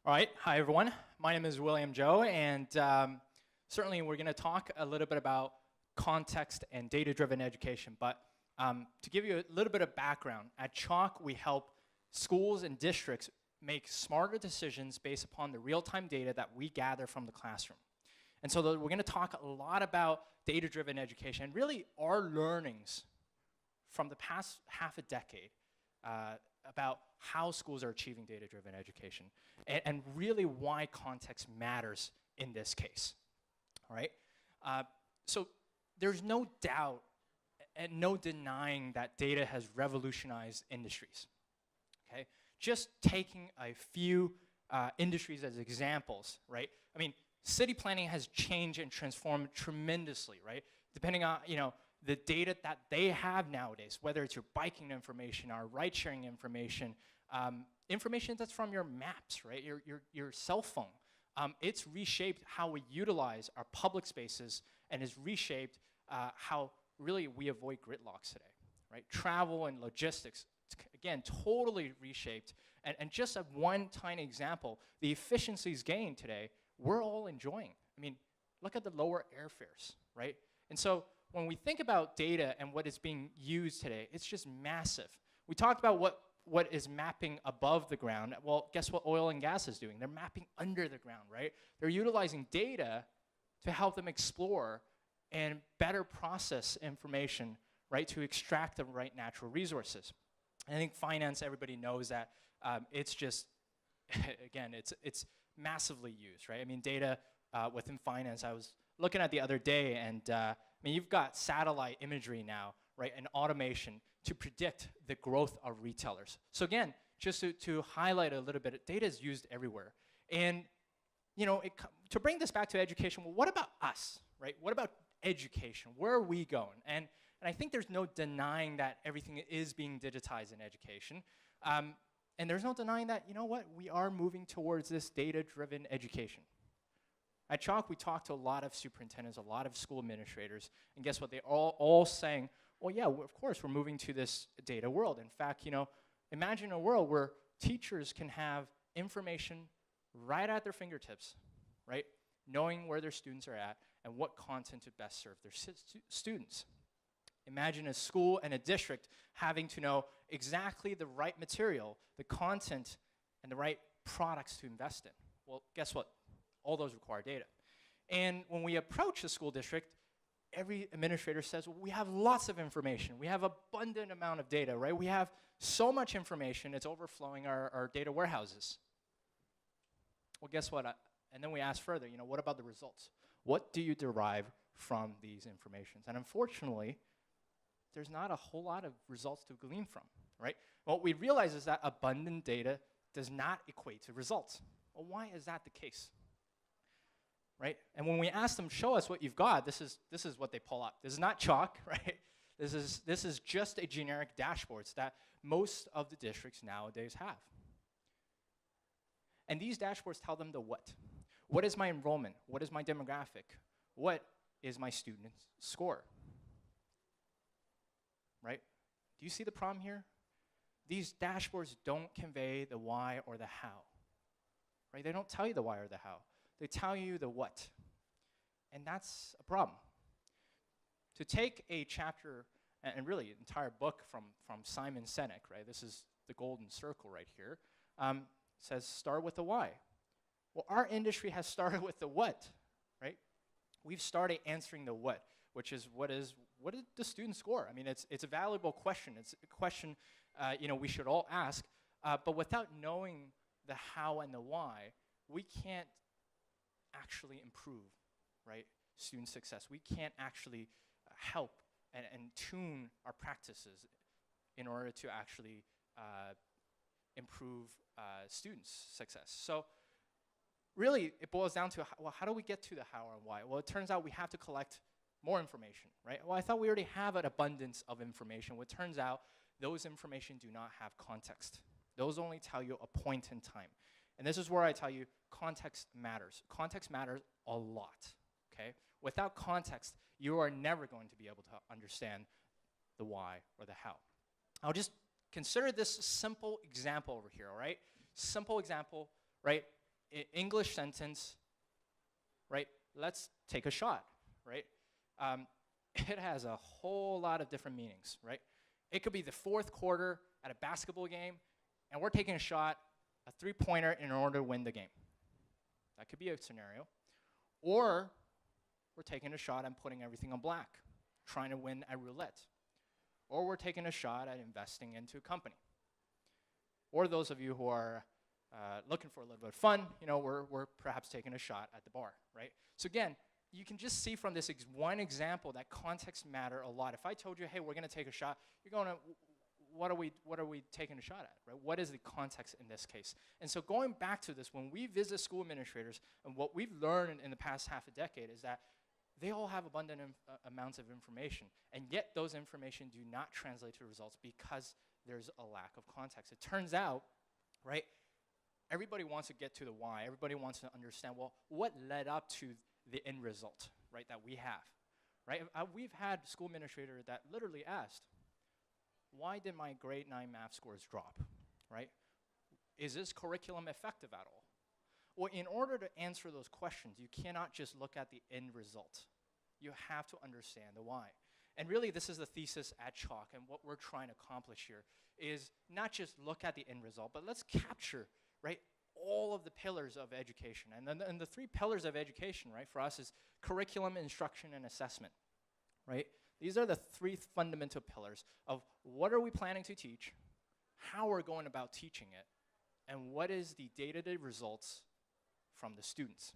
All right, hi everyone. My name is William Zhou, and certainly we're going to talk a little bit about context and data-driven education. But to give you a little bit of background, at Chalk we help schools and districts make smarter decisions based upon the real-time data that we gather from the classroom. And so we're going to talk a lot about data-driven education and really our learnings from the past half a decade about how schools are achieving data-driven education and really why context matters in this case, all right? So there's no doubt and no denying that data has revolutionized industries, okay? Just taking a few industries as examples, right? I mean, city planning has changed and transformed tremendously, right? Depending on, the data that they have nowadays, whether it's your biking information or ride-sharing information, information that's from your maps, right? Your cell phone. It's reshaped how we utilize our public spaces and has reshaped how really we avoid gridlocks today, right? Travel and logistics, again, totally reshaped. And just as one tiny example, the efficiencies gained today, we're all enjoying. I mean, look at the lower airfares, right? And so when we think about data and what is being used today, it's just massive. We talked about what is mapping above the ground. Well, guess what oil and gas is doing? They're mapping under the ground, right? They're utilizing data to help them explore and better process information, right, to extract the right natural resources. And I think finance, everybody knows that it's just, again, it's massively used, right? I mean, data within finance, I was looking at the other day, and I mean, you've got satellite imagery now, right, and automation to predict the growth of retailers. So again, just to highlight a little bit, data is used everywhere. And to bring this back to education, well, what about us, right? What about education? Where are we going? And I think there's no denying that everything is being digitized in education. And there's no denying that, we are moving towards this data-driven education. At Chalk, we talked to a lot of superintendents, a lot of school administrators, and guess what? They're all saying, well, yeah, of course, we're moving to this data world. In fact, imagine a world where teachers can have information right at their fingertips, right? Knowing where their students are at and what content to best serve their students. Imagine a school and a district having to know exactly the right material, the content, and the right products to invest in. Well, guess what? All those require data. And when we approach the school district, every administrator says, well, we have lots of information. We have abundant amount of data, right? We have so much information, it's overflowing our data warehouses. Well, guess what? And then we ask further, what about the results? What do you derive from these informations? And unfortunately, there's not a whole lot of results to glean from, right? What we realize is that abundant data does not equate to results. Well, why is that the case? Right? And when we ask them, show us what you've got, this is what they pull up. This is not Chalk, right? This is just a generic dashboards that most of the districts nowadays have. And these dashboards tell them the what. What is my enrollment? What is my demographic? What is my student's score? Right? Do you see the problem here? These dashboards don't convey the why or the how. Right? They don't tell you the why or the how. They tell you the what. And that's a problem. To take a chapter, and really an entire book from Simon Sinek, right? This is the golden circle right here. Says start with the why. Well, our industry has started with the what, right? We've started answering the what, which is what did the student score? I mean, it's a valuable question. It's a question we should all ask. But without knowing the how and the why, we can't actually improve, right, student success. We can't actually help and tune our practices in order to actually improve students' success. So really, it boils down to, well, how do we get to the how and why? Well, it turns out we have to collect more information, right? Well, I thought we already have an abundance of information. Well, it turns out those information do not have context. Those only tell you a point in time. And this is where I tell you context matters. Context matters a lot, okay? Without context, you are never going to be able to understand the why or the how. I'll just consider this simple example over here, all right? Simple example, right? English sentence, right? Let's take a shot, right? It has a whole lot of different meanings, right? It could be the fourth quarter at a basketball game, and we're taking a shot, a three-pointer, in order to win the game. That could be a scenario. Or we're taking a shot and putting everything on black, trying to win at roulette. Or we're taking a shot at investing into a company. Or those of you who are looking for a little bit of fun, we're perhaps taking a shot at the bar, right? So again, you can just see from this one example that context matter a lot. If I told you, hey, we're going to take a shot, you're going to, what are we taking a shot at, right? What is the context in this case? And so going back to this, when we visit school administrators, and what we've learned in the past half a decade is that they all have abundant amounts of information, and yet those information do not translate to results because there's a lack of context. It turns out, right, everybody wants to get to the why. Everybody wants to understand, well, what led up to the end result, right, that we have, right? We've had school administrators that literally asked, why did my grade 9 math scores drop, right? Is this curriculum effective at all? Well, in order to answer those questions, you cannot just look at the end result. You have to understand the why. And really, this is the thesis at Chalk, and what we're trying to accomplish here is not just look at the end result, but let's capture, right, all of the pillars of education. And the three pillars of education, right, for us is curriculum, instruction, and assessment, right? These are the three fundamental pillars of what are we planning to teach, how we're going about teaching it, and what is the day-to-day results from the students.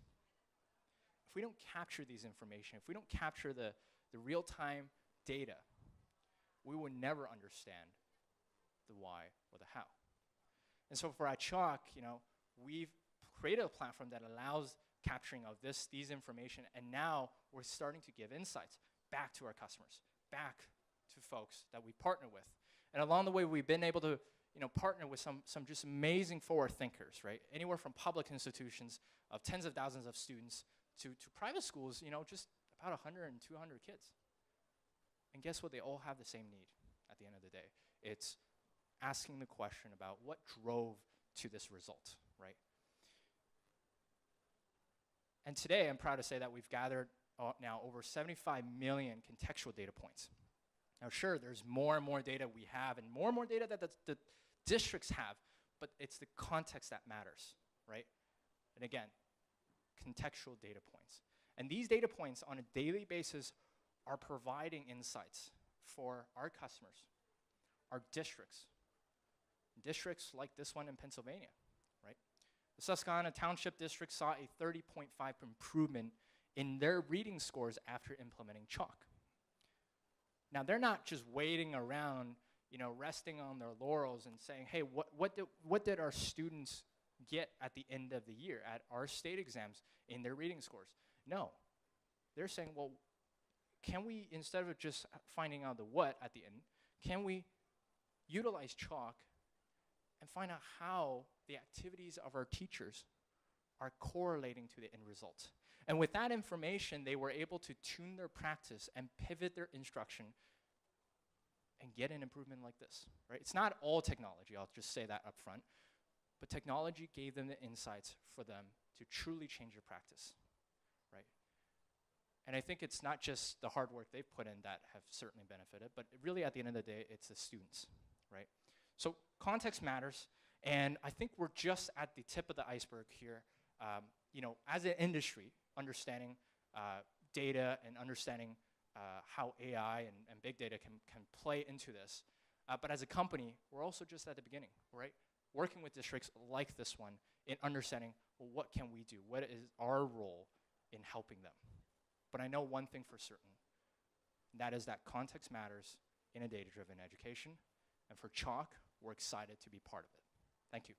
If we don't capture these information, if we don't capture the real-time data, we will never understand the why or the how. And so for at Chalk, we've created a platform that allows capturing of these information, and now we're starting to give insights back to our customers, back to folks that we partner with. And along the way, we've been able to partner with some just amazing forward thinkers, right? Anywhere from public institutions of tens of thousands of students to private schools, just about 100 and 200 kids. And guess what? They all have the same need at the end of the day. It's asking the question about what drove to this result, right? And today, I'm proud to say that we've gathered now over 75 million contextual data points. Now, sure, there's more and more data we have, and more data that the districts have, but it's the context that matters, right? And again, contextual data points. And these data points on a daily basis are providing insights for our customers, our districts like this one in Pennsylvania, right? The Susquehanna Township District saw a 30.5 improvement in their reading scores after implementing Chalk. Now, they're not just waiting around, resting on their laurels and saying, hey, what did our students get at the end of the year at our state exams in their reading scores? No. They're saying, well, can we, instead of just finding out the what at the end, can we utilize Chalk and find out how the activities of our teachers are correlating to the end result? And with that information, they were able to tune their practice and pivot their instruction and get an improvement like this, right? It's not all technology, I'll just say that up front, but technology gave them the insights for them to truly change their practice, right? And I think it's not just the hard work they've put in that have certainly benefited, but really at the end of the day, it's the students, right? So context matters, and I think we're just at the tip of the iceberg here. As an industry, understanding data and understanding how AI and big data can play into this. But as a company, we're also just at the beginning, right? Working with districts like this one in understanding, well, what can we do? What is our role in helping them? But I know one thing for certain, and that is that context matters in a data-driven education. And for Chalk, we're excited to be part of it. Thank you.